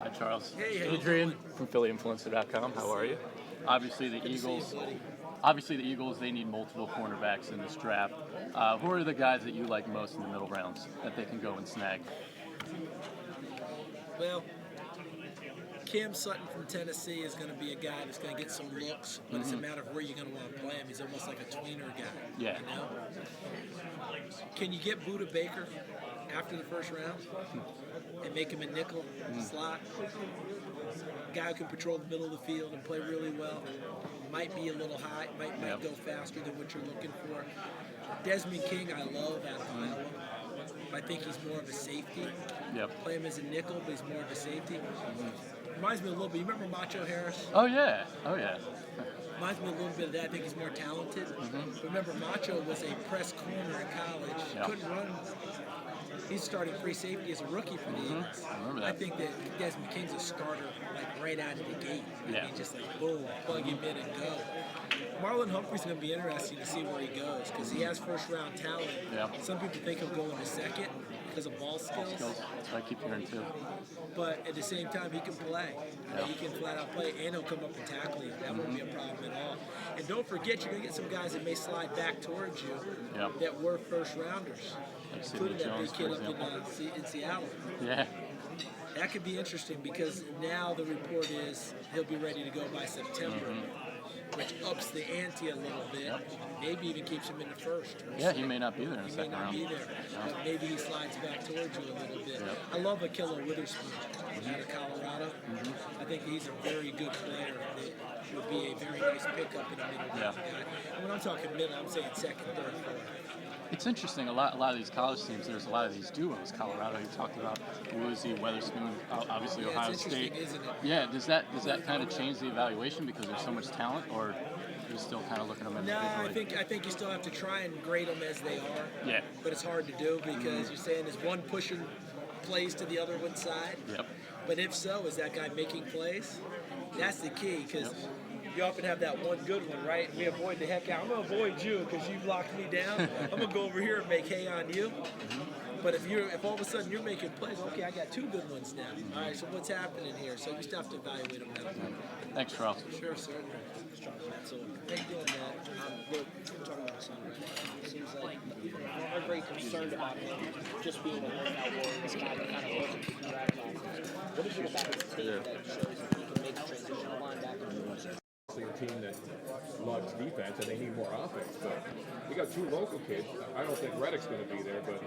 Hi, Charles. Hey, how you Adrian doing? from PhillyInfluencer.com. How are you? Obviously, the Good to see you, Eagles. buddy. Obviously, the Eagles. They need multiple cornerbacks in this draft. Who are the guys that you like most in the middle rounds that they can go and snag? Well, Cam Sutton from Tennessee is going to be a guy that's going to get some looks, but it's a matter of where you're going to want to play him. He's almost like a tweener guy. Yeah. You know? Can you get Buda Baker after the first round and make him a nickel slot? Guy who can patrol the middle of the field and play really well. Might be a little high, might Yep. go faster than what you're looking for. Desmond King, I love out of Iowa. I think he's more of a safety. Yep. Play him as a nickel, but he's more of a safety. Reminds me a little bit. You remember Macho Harris? Oh yeah. Oh yeah. Reminds me a little bit of that. I think he's more talented. Remember, Macho was a press corner in college. Yeah. Couldn't run. He's starting free safety as a rookie for the Eagles. I remember that. I think that Desmond King's a starter like right out of the gate. Yeah. He just like boom, plug him in and go. Marlon Humphrey's going to be interesting to see where he goes because he has first round talent. Yeah. Some people think he'll go in the second because of ball skills. That's what I keep hearing too. But at the same time, he can play. Yeah. He can flat out play, and he'll come up and tackle you. That won't be a problem at all. And don't forget, you're going to get some guys that may slide back towards you Yeah. that were first rounders, Like including Sidney that Jones, big kid for up example. in Seattle. Yeah. That could be interesting because now the report is he'll be ready to go by September, which ups the ante a little bit. Yep. Maybe even keeps him in the first. Yeah. He may not be there in the He may second not round. be there, but maybe he slides back towards you a little bit. Yep. I love Akilla Witherspoon out of Colorado. I think he's a very good player that would be a very nice pickup in a middle Yeah. guy. And when I'm talking middle, I'm saying second, third, fourth. It's interesting. A lot of these college teams. There's a lot of these duos. Colorado, you talked about Woozy, Weatherspoon, obviously Yeah, Ohio it's interesting, State. isn't it? Yeah. Does that kind of change the evaluation because there's so much talent, or you're still kind of looking at them No, individually? I think you still have to try and grade them as they are. Yeah. But it's hard to do because you're saying is one pushing plays to the other one's side. Yep. But if so, is that guy making plays? That's the key because you often have that one good one, right? We avoid the heck out. I'm going to avoid you because you've locked me down. I'm going to go over here and make hay on you. But if all of a sudden you're making plays, okay, I got two good ones now. All right, so what's happening here? So you still have to evaluate them that way. Thanks, Charles. Sure, certainly. So, thank you on that. Look, we're talking about this already. It seems like people are very concerned about him just being a workout warrior, this guy that kind of wasn't draft on. What is it about his team that shows that he can make the transition of linebacker to receiver? A team that loves defense and they need more offense. But we got two local kids. I don't think Reddick's going to be there, but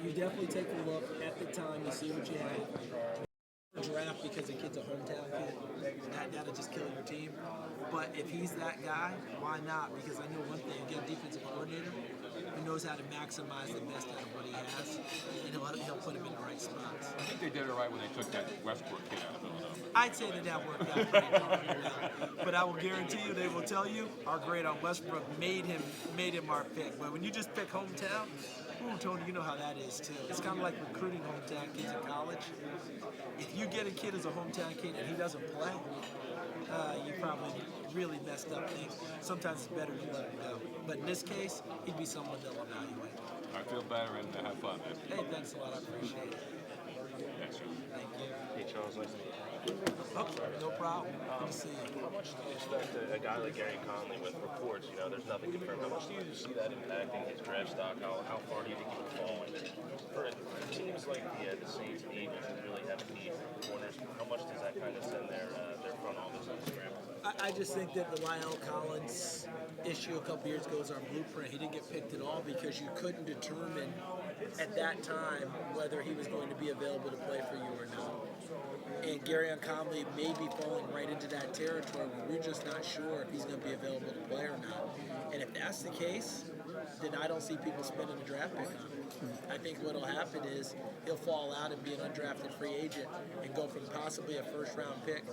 You definitely take a look at the time, you see what you have. Draft because the kid's a hometown kid. That'll just kill your team. But if he's that guy, why not? Because I know one thing, you get a defensive coordinator who knows how to maximize the best out of what he has, and he'll put him in the right spots. I think they did it right when they took that Westbrook kid out of Villanova. I'd say that worked out pretty darn well. But I will guarantee you, they will tell you, our grade on Westbrook made him our pick. But when you just pick hometown, ooh, Tony, you know how that is too. It's kind of like recruiting hometown kids in college. If you get a kid as a hometown kid and he doesn't play, you probably really messed up things. Sometimes it's better to let him go. But in this case, he'd be someone they'll evaluate. I feel better and have fun, man. Hey, thanks a lot. I appreciate it. Thanks, Joe. Thank you. Hey Charles, nice to meet you. Oh, no problem. Good to see you. How much do you expect a guy like Gary Conley with reports, there's nothing confirmed, how much do you see that impacting his draft stock? How far do you think he will fall? And for teams like the Saints and the Eagles who really have need corners, how much does that kind of send their front office on the scramble? I just think that the Lyle Collins issue a couple years ago was our blueprint. He didn't get picked at all because you couldn't determine at that time whether he was going to be available to play for you or not. And Gary Conley may be falling right into that territory where we're just not sure if he's going to be available to play or not. And if that's the case, then I don't see people spending a draft pick on him. I think what will happen is he'll fall out and be an undrafted free agent and go from possibly a first-round pick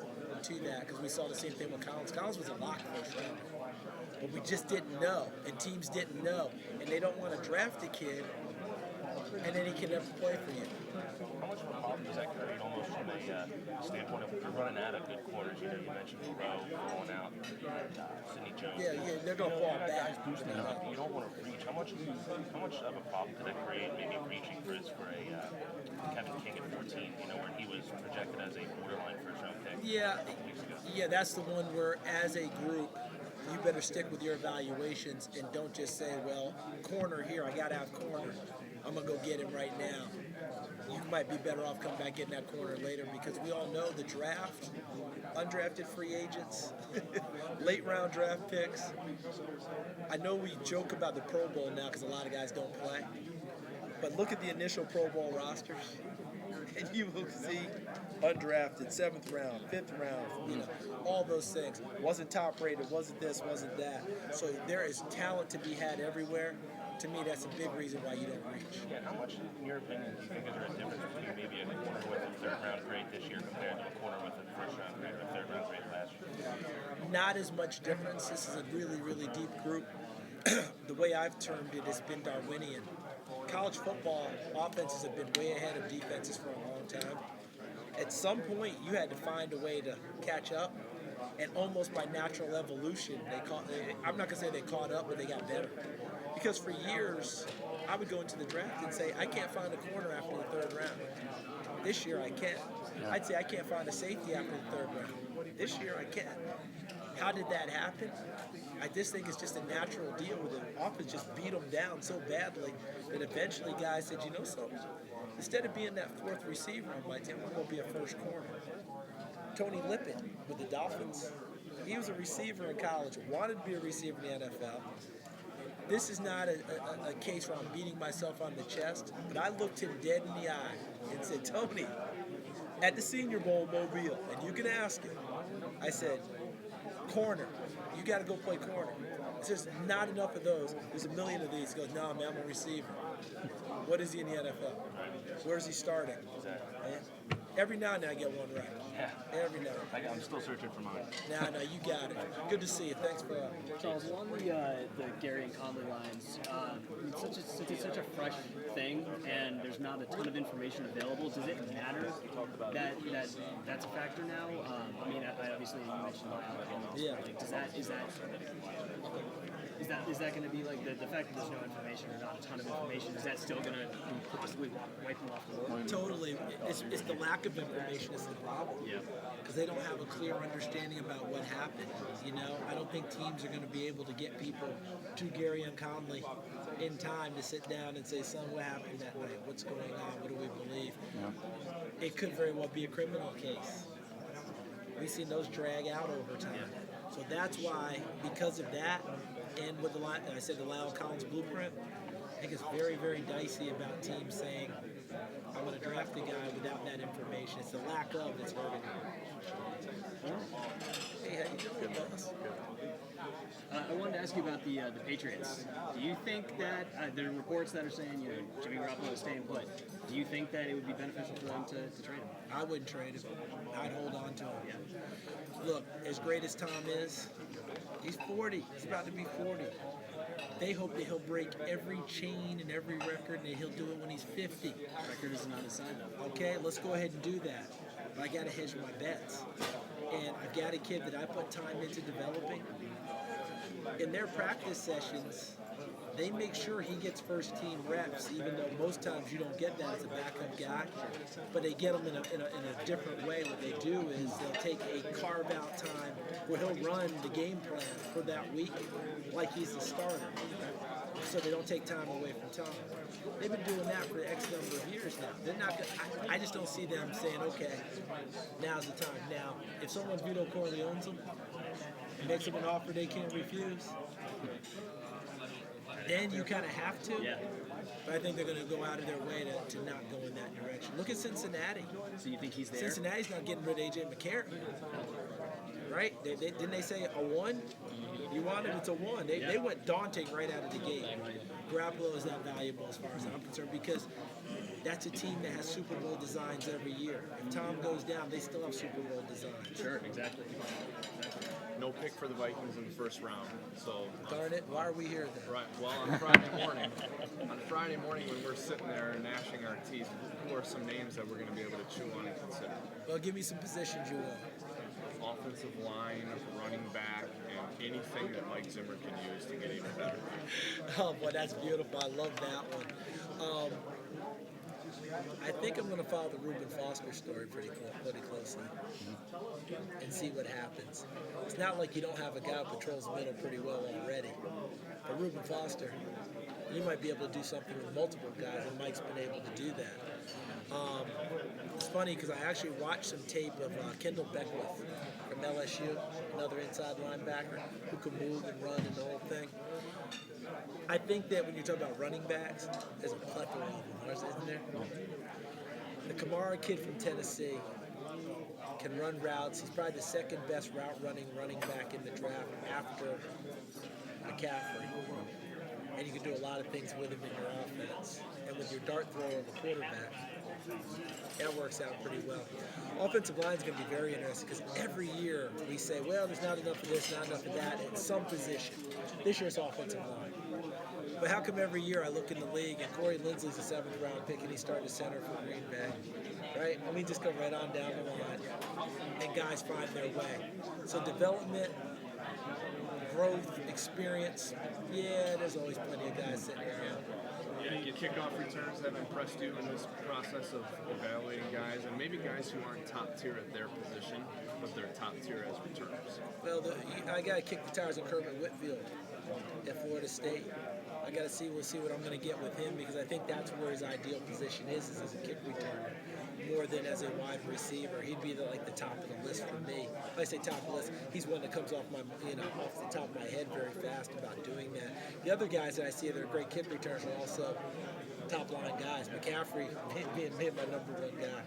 to that, because we saw the same thing with Collins. Collins was a lock first-rounder, but we just didn't know, and teams didn't know, and they don't want to draft a kid and then he can never play for you. How much of a problem does that create almost from a standpoint of you're running out of good corners? You know, you mentioned Moreau falling out, Sidney Jones. Yeah, they're gonna fall back. You don't want to reach. How much of a problem could that create? Maybe reaching for a Kevin King at 14. You know, where he was projected as a borderline first-round pick. Yeah, that's the one where, as a group, you better stick with your evaluations and don't just say, well, corner here, I gotta have corner. I'm gonna go get him right now. You might be better off coming back getting that corner later, because we all know the draft, undrafted free agents, late round draft picks. I know we joke about the Pro Bowl now because a lot of guys don't play, but look at the initial Pro Bowl rosters, and you will see undrafted, 7th round, 5th round, all those things. Wasn't top rated, wasn't this, wasn't that. So there is talent to be had everywhere. To me, that's a big reason why you don't reach. Yeah, how much, in your opinion, do you think is there a difference between maybe a corner with a third-round grade this year compared to a corner with a first-round grade or a third-round grade last year? Not as much difference. This is a really, really deep group. The way I've termed it has been Darwinian. College football offenses have been way ahead of defenses for a long time. At some point, you had to find a way to catch up, and almost by natural evolution, I'm not going to say they caught up, but they got better. Because for years, I would go into the draft and say, I can't find a corner after the 3rd round. This year, I can. I'd say I can't find a safety after the 3rd round. This year, I can. How did that happen? I just think it's just a natural deal with it. Offense just beat them down so badly that eventually guys said, you know something? Instead of being that 4th receiver on my team, I'm going to be a first corner. Tony Lippett with the Dolphins, he was a receiver in college, wanted to be a receiver in the NFL. This is not a case where I'm beating myself on the chest, but I looked him dead in the eye and said, Tony, at the Senior Bowl Mobile, and you can ask him, I said, corner, you got to go play corner. It's just not enough of those. There's a million of these. He goes, no, man, I'm a receiver. What is he in the NFL? Where's he starting? And every now and then I get one right. Yeah. Every now and then. I'm still searching for mine. No, you got it. Good to see you. Thanks for Charles, along the Gary and Conley lines, since it's such a fresh thing and there's not a ton of information available, does it matter that that's a factor now? I mean, obviously you mentioned Lyle. Yeah. Like, is that going to be like the fact that there's no information or not a ton of information? Is that still going to possibly wipe them off the board? Totally. It's the lack of information is the problem. Yeah. Because they don't have a clear understanding about what happened. I don't think teams are going to be able to get people to Gary and Conley in time to sit down and say, son, what happened that night? What's going on? What do we believe? Yeah. It could very well be a criminal case. We've seen those drag out over time. Yeah. So that's why, because of that, and with the Lyle Collins blueprint, I think it's very, very dicey about teams saying, I'm going to draft a guy without that information. It's the lack of that's hurting him. Hey, how you doing, boss? I wanted to ask you about the Patriots. Do you think that there are reports that are saying Jimmy Garoppolo is staying put? Do you think that it would be beneficial for them to trade him? I wouldn't trade him. I'd hold on to him. Yeah. Look, as great as Tom is, he's 40. He's about to be 40. They hope that he'll break every chain and every record, and that he'll do it when he's 50. Record isn't on his side, though. Okay, let's go ahead and do that. But I got to hedge my bets. And I've got a kid that I put time into developing. In their practice sessions, they make sure he gets first team reps, even though most times you don't get that as a backup guy. But they get him in a different way. What they do is they'll take a carve out time where he'll run the game plan for that week like he's the starter. So they don't take time away from Tom. They've been doing that for X number of years now. They're not. I just don't see them saying, okay, now's the time. Now, if someone Vito Corleone's them, makes them an offer they can't refuse, then you kind of have to. Yeah. But I think they're going to go out of their way to not go in that direction. Look at Cincinnati. So you think he's there? Cincinnati's not getting rid of A.J. McCarron. Right? Didn't they say a 1? You want it, it's a 1. They went daunting right out of the gate. Garoppolo is not valuable as far as I'm concerned because that's a team that has Super Bowl designs every year. If Tom goes down, they still have Super Bowl designs. Sure, exactly. No pick for the Vikings in the first round. So Darn it, why are we here then? right. Well, on Friday morning when we're sitting there gnashing our teeth, who are some names that we're going to be able to chew on and consider? Well, give me some positions you want. Offensive line, running back, and anything that Mike Zimmer can use to get even better. Oh boy, that's beautiful. I love that one. I think I'm going to follow the Reuben Foster story pretty closely and see what happens. It's not like you don't have a guy who patrols the middle pretty well already. But Reuben Foster, you might be able to do something with multiple guys, and Mike's been able to do that. It's funny because I actually watched some tape of Kendall Beckwith from LSU, another inside linebacker who can move and run and the whole thing. I think that when you talk about running backs, there's a plethora of them, isn't there? The Kamara kid from Tennessee can run routes. He's probably the second best route running back in the draft after McCaffrey. And you can do a lot of things with him in your offense. And with your dart thrower of a quarterback, that works out pretty well. Offensive line is going to be very interesting because every year we say, well, there's not enough of this, not enough of that at some position. This year's offensive line. But how come every year I look in the league and Corey Linsley's a 7th round pick and he started center for Green Bay, right? I mean, just go right on down the line and guys find their way. So development, growth, experience, yeah, there's always plenty of guys sitting around. Any kickoff returns have impressed you in this process of evaluating guys, and maybe guys who aren't top tier at their position, but they're top tier as returners? Well, I got to kick the tires on Kermit Whitfield at Florida State. I got to see what I'm going to get with him because I think that's where his ideal position is as a kick returner more than as a wide receiver. He'd be the top of the list for me. When I say top of the list, he's one that comes off off the top of my head very fast about doing that. The other guys that I see that are great kick returners are also top line guys. McCaffrey being my number one guy.